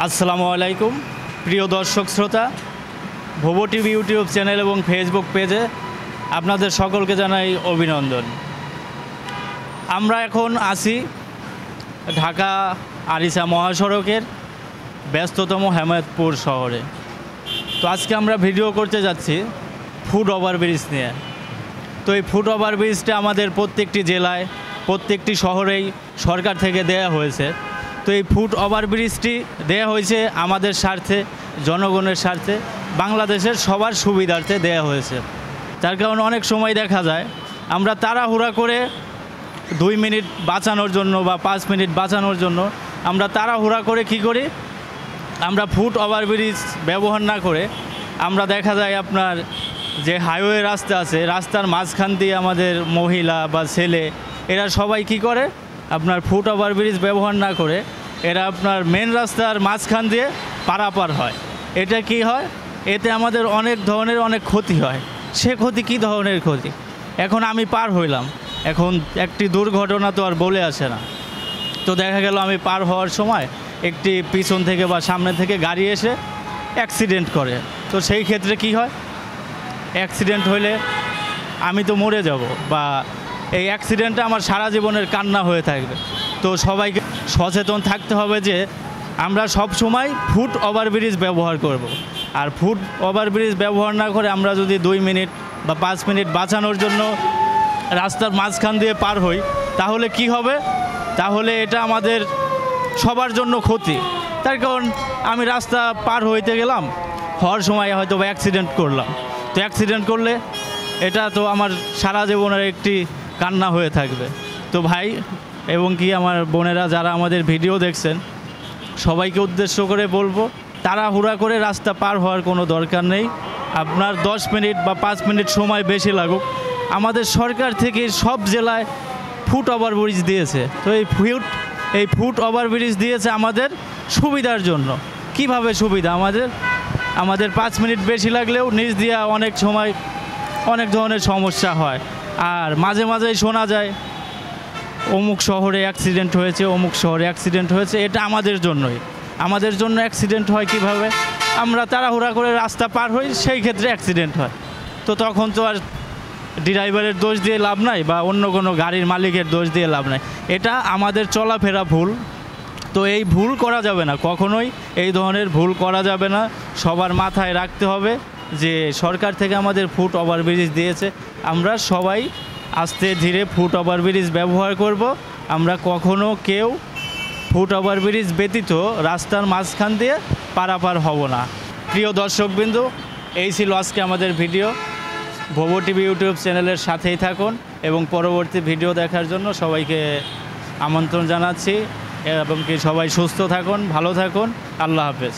আসসালামু আলাইকুম প্রিয় দর্শক শ্রোতা, ভোবো টিভি ইউটিউব চ্যানেল এবং ফেসবুক পেজে আপনাদের সকলকে জানাই অভিনন্দন। আমরা এখন আছি ঢাকা আরিচা মহাসড়কের ব্যস্ততম হেমায়েতপুর শহরে। তো আজকে আমরা ভিডিও করতে যাচ্ছি ফুট ওভারব্রিজ নিয়ে। তো এই ফুট ওভারব্রিজটা আমাদের প্রত্যেকটি জেলায়, প্রত্যেকটি শহরেই সরকার থেকে দেয়া হয়েছে। তো এই ফুট ওভারব্রিজটি দেয়া হয়েছে আমাদের স্বার্থে, জনগণের স্বার্থে, বাংলাদেশের সবার সুবিধার্থে দেয়া হয়েছে। তার কারণে অনেক সময় দেখা যায় আমরা তাড়াহুড়া করে 2 মিনিট বাঁচানোর জন্য বা 5 মিনিট বাঁচানোর জন্য আমরা তাড়াহুড়া করে কি করি, আমরা ফুট ওভারব্রিজ ব্যবহার না করে আমরা দেখা যায় আপনার যে হাইওয়ে রাস্তা আছে, রাস্তার মাঝখান দিয়ে আমাদের মহিলা বা ছেলে এরা সবাই কি করে, আপনার ফুট ওভারব্রিজ ব্যবহার না করে এরা আপনার মেন রাস্তার মাঝখান দিয়ে পারাপার হয়। এটা কি হয়, এতে আমাদের অনেক ধরনের অনেক ক্ষতি হয়। সে ক্ষতি কী ধরনের ক্ষতি, এখন আমি পার হইলাম, এখন একটি দুর্ঘটনা তো আর বলে আসে না। তো দেখা গেল আমি পার হওয়ার সময় একটি পিছন থেকে বা সামনে থেকে গাড়ি এসে অ্যাক্সিডেন্ট করে। তো সেই ক্ষেত্রে কি হয়, অ্যাক্সিডেন্ট হইলে আমি তো মরে যাব, বা এই অ্যাক্সিডেন্টটা আমার সারা জীবনের কান্না হয়ে থাকবে। তো সবাইকে সচেতন থাকতে হবে যে আমরা সব সময় ফুট ওভারব্রিজ ব্যবহার করব। আর ফুট ওভারব্রিজ ব্যবহার না করে আমরা যদি 2 মিনিট বা 5 মিনিট বাঁচানোর জন্য রাস্তার মাঝখান দিয়ে পার হই, তাহলে কি হবে, তাহলে এটা আমাদের সবার জন্য ক্ষতি। তার কারণ আমি রাস্তা পার হইতে গেলাম, হওয়ার সময় হয়তো বা অ্যাক্সিডেন্ট করলাম। তো অ্যাক্সিডেন্ট করলে এটা তো আমার সারা জীবনের একটি কান্না হয়ে থাকবে। তো ভাই এবং কি আমার বোনেরা যারা আমাদের ভিডিও দেখছেন, সবাইকে উদ্দেশ্য করে বলবো, তাড়াহুড়া করে রাস্তা পার হওয়ার কোনো দরকার নেই। আপনার 10 মিনিট বা 5 মিনিট সময় বেশি লাগুক, আমাদের সরকার থেকে সব জেলায় ফুট ওভারব্রিজ দিয়েছে। তো এই ফুট ওভারব্রিজ দিয়েছে আমাদের সুবিধার জন্য। কিভাবে সুবিধা, আমাদের 5 মিনিট বেশি লাগলেও নিচ দিয়ে অনেক সময় অনেক ধরনের সমস্যা হয়। আর মাঝে মাঝেই শোনা যায় অমুক শহরে অ্যাক্সিডেন্ট হয়েছে, অমুক শহরে অ্যাক্সিডেন্ট হয়েছে। এটা আমাদের জন্যই, আমাদের জন্য অ্যাক্সিডেন্ট হয় কিভাবে, আমরা তাড়াহুড়া করে রাস্তা পার হই, সেই ক্ষেত্রে অ্যাক্সিডেন্ট হয়। তো তখন তো আর ড্রাইভারের দোষ দিয়ে লাভ নাই বা অন্য কোনো গাড়ির মালিকের দোষ দিয়ে লাভ নাই, এটা আমাদের চলাফেরা ভুল। তো এই ভুল করা যাবে না, কখনোই এই ধরনের ভুল করা যাবে না। সবার মাথায় রাখতে হবে যে সরকার থেকে আমাদের ফুট ওভারব্রিজ দিয়েছে, আমরা সবাই আস্তে ধীরে ফুট ওভারব্রিজ ব্যবহার করব। আমরা কখনো কেউ ফুট ওভারব্রিজ ব্যতীত রাস্তার মাঝখান দিয়ে পারাপার হব না। প্রিয় দর্শকবৃন্দ, এই ছিল আজকে আমাদের ভিডিও। ভোবো টিভি ইউটিউব চ্যানেলের সাথেই থাকুন এবং পরবর্তী ভিডিও দেখার জন্য সবাইকে আমন্ত্রণ জানাচ্ছি। এবং কি সবাই সুস্থ থাকুন, ভালো থাকুন। আল্লাহ হাফেজ।